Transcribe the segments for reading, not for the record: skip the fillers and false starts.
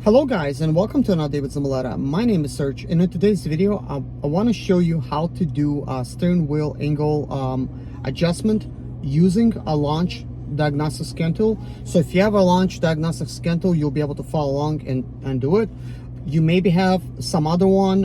Hello guys, and welcome to another day with Simulata. My name is Serge, and in today's video I want to show you how to do a steering wheel angle adjustment using a launch diagnostic scan tool. So if you have a launch diagnostic scan tool, you'll be able to follow along and do it. You maybe have some other one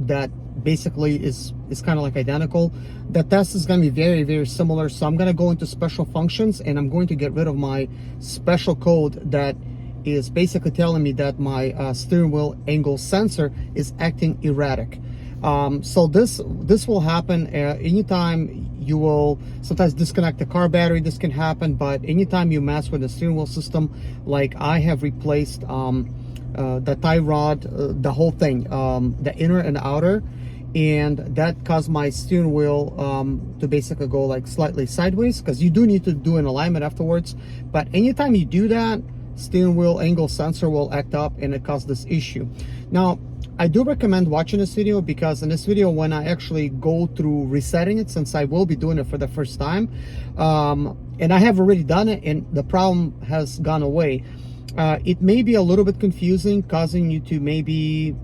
that basically is kind of like identical. The test is going to be very similar, so I'm going to go into special functions and I'm going to get rid of my special code that is basically telling me that my steering wheel angle sensor is acting erratic. So this will happen anytime you will sometimes disconnect the car battery. This can happen, but anytime you mess with the steering wheel system, like I have replaced the tie rod, the whole thing, the inner and outer, and that caused my steering wheel to basically go like slightly sideways, because you do need to do an alignment afterwards. But anytime you do that, steering wheel angle sensor will act up and it causes this issue. Now, I do recommend watching this video, because in this video, when I actually go through resetting it, since I will be doing it for the first time, and I have already done it and the problem has gone away, it may be a little bit confusing, causing you to maybe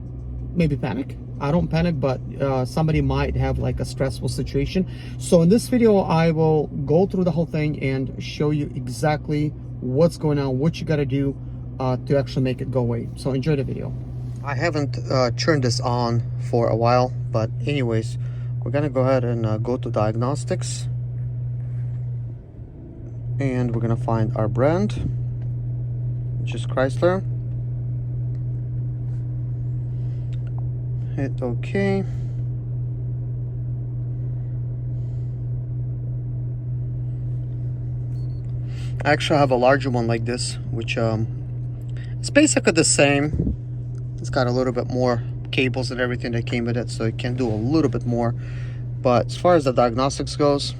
panic. I don't panic, but somebody might have like a stressful situation. So in this video, I will go through the whole thing and show you exactly what's going on, what you got to do to actually make it go away. So enjoy the video. I haven't turned this on for a while, but anyways, we're gonna go ahead and go to diagnostics, and we're gonna find our brand, which is Chrysler. Hit OK. I actually have a larger one like this, which it's basically the same. It's got a little bit more cables and everything that came with it, so it can do a little bit more. But as far as the diagnostics goes,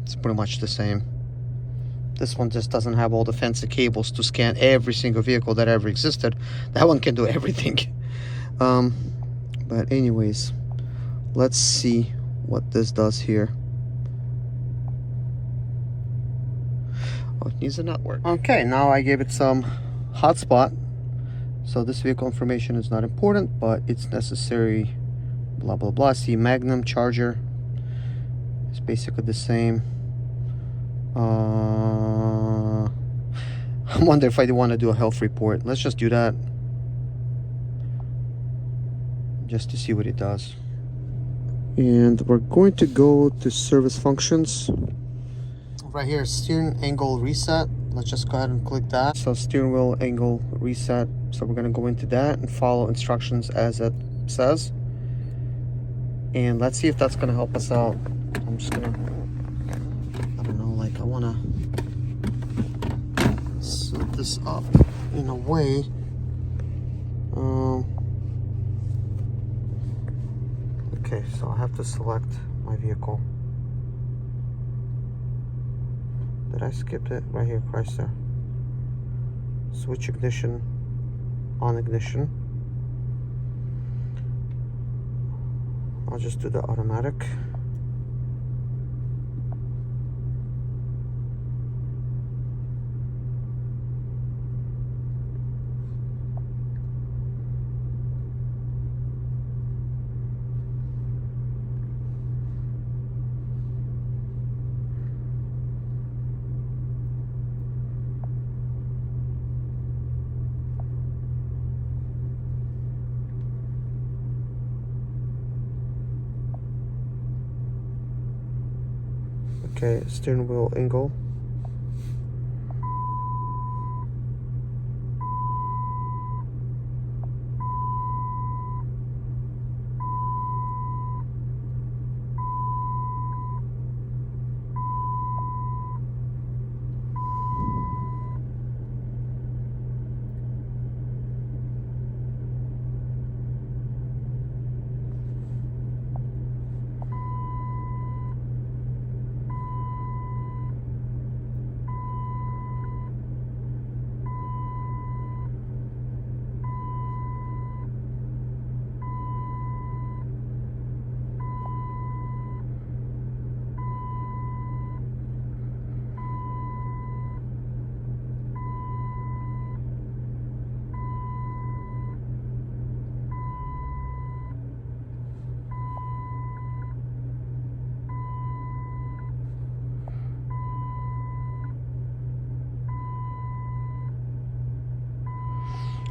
it's pretty much the same. This one just doesn't have all the fancy cables to scan every single vehicle that ever existed. That one can do everything. But anyways, let's see what this does here. Oh, it needs a network. Okay, now I gave it some hotspot. So this vehicle information is not important, but it's necessary. Blah blah blah. See, Magnum charger. It's basically the same. I wonder if I want to do a health report. Let's just do that, just to see what it does. And we're going to go to service functions. Right here, steering angle reset. Let's just go ahead and click that. So steering wheel angle reset. So we're going to go into that and follow instructions as it says. And let's see if that's going to help us out. I'm just going to, I don't know, like I want to set this up in a way. Okay, so I have to select my vehicle. Did I skip it? Right here, Chrysler. Switch ignition, on ignition. I'll just do the automatic. Okay, steering wheel angle.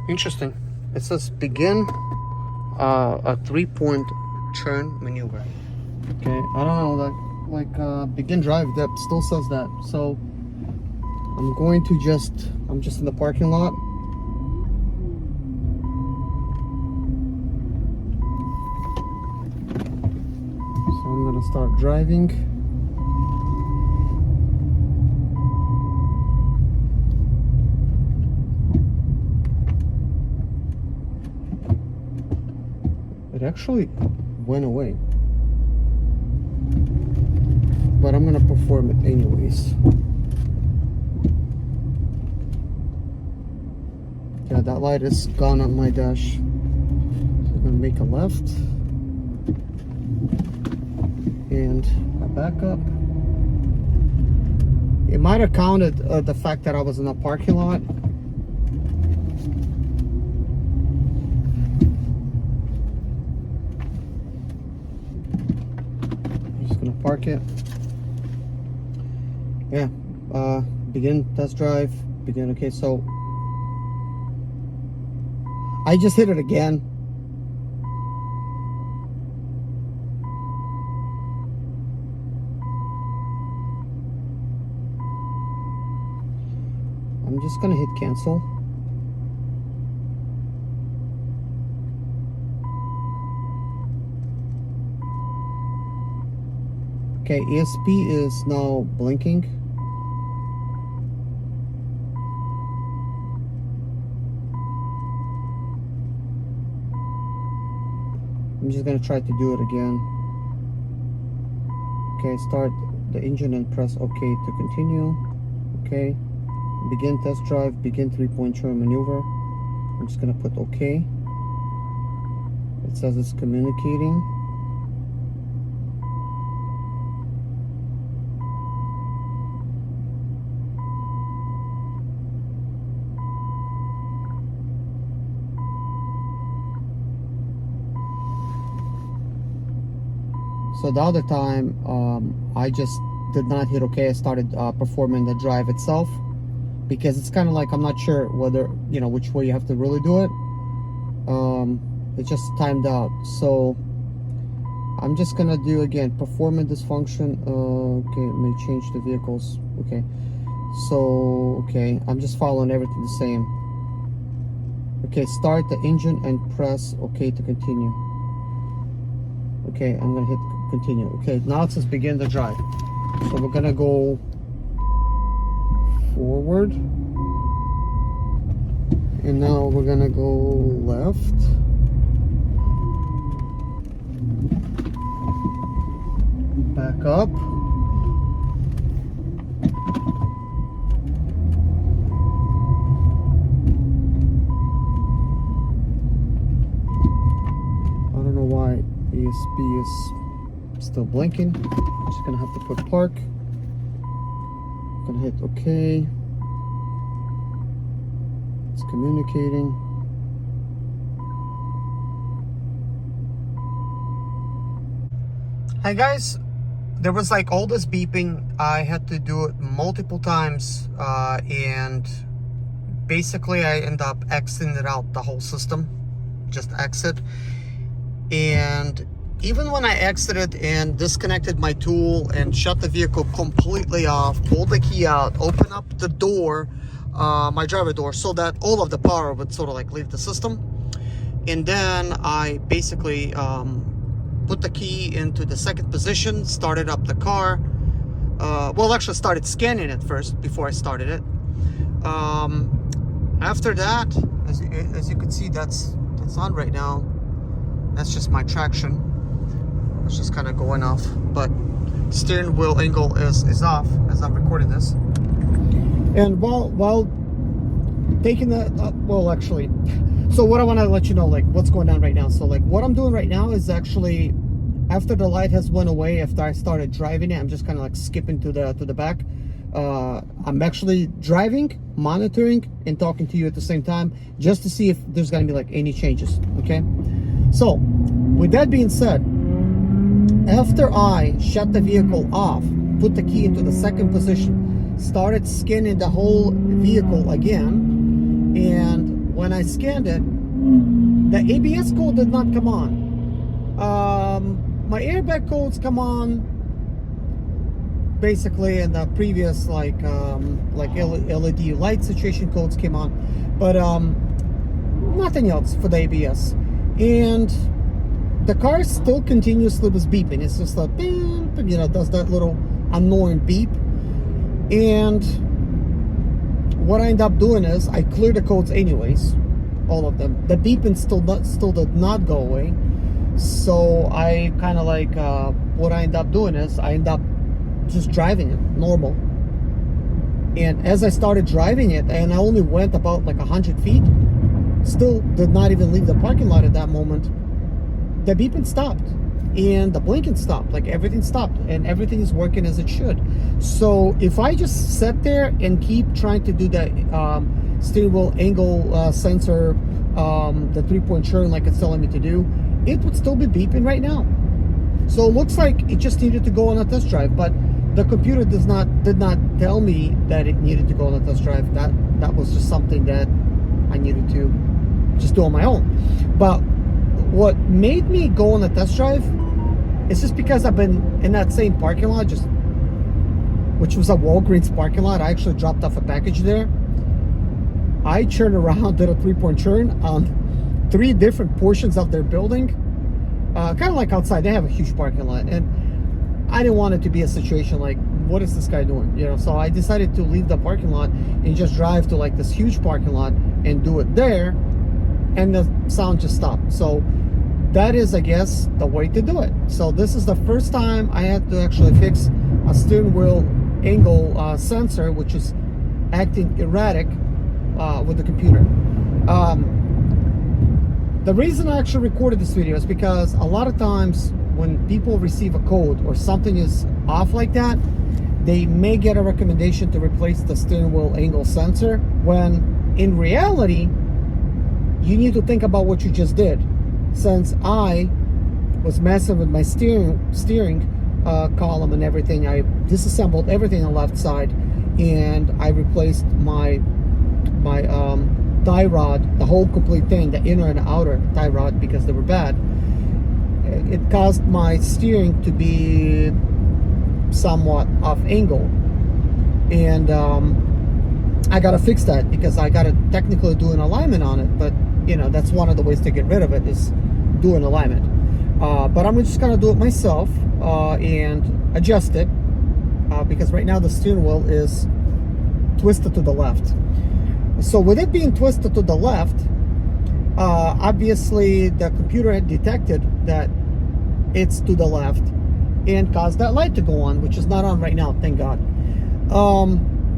Interesting. It says begin a 3-point turn maneuver. Okay, I don't know, like begin drive, that still says that. So I'm going to I'm just in the parking lot. So I'm gonna start driving. It actually went away, but I'm gonna perform it anyways. Yeah, that light is gone on my dash. So I'm gonna make a left and a back up. It might have counted the fact that I was in a parking lot. I'm just gonna park it. Yeah, begin test drive, begin. Okay, so I just hit it again. I'm just gonna hit cancel. Okay, ESP is now blinking. I'm just gonna try to do it again. Okay, start the engine and press OK to continue. Okay, begin test drive, begin 3-point turn maneuver. I'm just gonna put OK. It says it's communicating. So the other time, I just did not hit OK. I started performing the drive itself, because it's kind of like, I'm not sure whether, you know, which way you have to really do it. It just timed out. So I'm just gonna do again, performing this function. Okay, it may change the vehicles. Okay, so okay, I'm just following everything the same. Okay, start the engine and press OK to continue. Okay, I'm gonna hit continue. Okay, now it says begin the drive. So we're gonna go forward, and now we're gonna go left. Back up. I don't know why ESP is still blinking. I'm just gonna have to put park. I'm gonna hit OK. It's communicating. Hi guys, there was like all this beeping. I had to do it multiple times, and basically I end up exiting it out the whole system. Just exit. And even when I exited and disconnected my tool and shut the vehicle completely off, pulled the key out, open up the door, my driver door, so that all of the power would sort of like leave the system. And then I basically put the key into the second position, started up the car. Well, actually started scanning it first before I started it. After that, as you can see, that's on right now. That's just my traction. It's just kind of going off, but steering wheel angle is off as I'm recording this. And while taking that, well, actually, so what I want to let you know, like what's going on right now. So like what I'm doing right now is actually, after the light has went away, after I started driving it, I'm just kind of like skipping to the back. I'm actually driving, monitoring, and talking to you at the same time, just to see if there's gonna be like any changes. Okay, so with that being said, after I shut the vehicle off, put the key into the second position, started scanning the whole vehicle again, and when when I scanned it, the ABS code did not come on. My airbag codes come on basically, and the previous like LED light situation codes came on, but nothing else for the ABS. And the car still continuously was beeping. It's just like, you know, does that little annoying beep. And what I end up doing is I clear the codes anyways, all of them. The beeping still did not go away. So I kind of like, what I end up doing is I end up just driving it normal. And as I started driving it, and I only went about like 100 feet, still did not even leave the parking lot at that moment, the beeping stopped and the blinking stopped. Like everything stopped and everything is working as it should. So if I just sit there and keep trying to do the steering wheel angle sensor, the 3-point turn like it's telling me to do, it would still be beeping right now. So it looks like it just needed to go on a test drive, but the computer did not tell me that it needed to go on a test drive. That was just something that I needed to just do on my own. But what made me go on a test drive is just because I've been in that same parking lot, which was a Walgreens parking lot. I actually dropped off a package there. I turned around, did a 3-point turn on 3 different portions of their building, kind of like outside. They have a huge parking lot, and I didn't want it to be a situation like, what is this guy doing? You know, so I decided to leave the parking lot and just drive to like this huge parking lot and do it there, and the sound just stopped. So that is, I guess, the way to do it. So this is the first time I had to actually fix a steering wheel angle sensor, which is acting erratic with the computer. The reason I actually recorded this video is because a lot of times when people receive a code or something is off like that, they may get a recommendation to replace the steering wheel angle sensor, when in reality you need to think about what you just did. Since I was messing with my steering column and everything, I disassembled everything on the left side, and I replaced my tie rod, the whole complete thing, the inner and outer tie rod, because they were bad. It caused my steering to be somewhat off angle, and I gotta fix that because I gotta technically do an alignment on it. But you know, that's one of the ways to get rid of it, is do an alignment. But I'm just gonna do it myself and adjust it because right now the steering wheel is twisted to the left. So with it being twisted to the left, obviously the computer had detected that it's to the left and caused that light to go on, which is not on right now, thank God.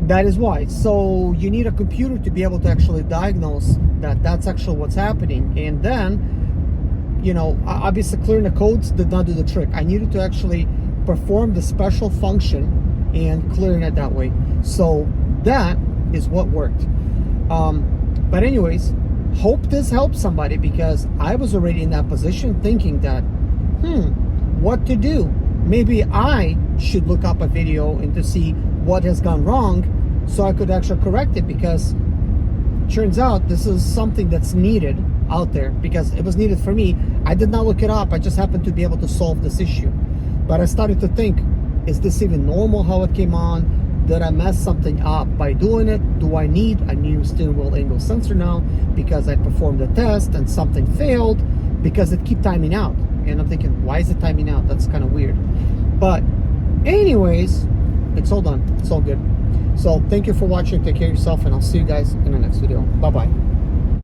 That is why. So you need a computer to be able to actually diagnose that that's actually what's happening. And then, you know, obviously clearing the codes did not do the trick. I needed to actually perform the special function and clearing it that way. So that is what worked. But anyways, hope this helps somebody, because I was already in that position thinking that, what to do? Maybe I should look up a video and to see what has gone wrong so I could actually correct it, because turns out this is something that's needed out there, because it was needed for me. I did not look it up. I just happened to be able to solve this issue. But I started to think, is this even normal how it came on? Did I mess something up by doing it? Do I need a new steering wheel angle sensor now because I performed a test and something failed? Because it keep timing out. And I'm thinking, why is it timing out? That's kind of weird. But anyways, it's all done. It's all good. So thank you for watching. Take care of yourself, and I'll see you guys in the next video. Bye-bye.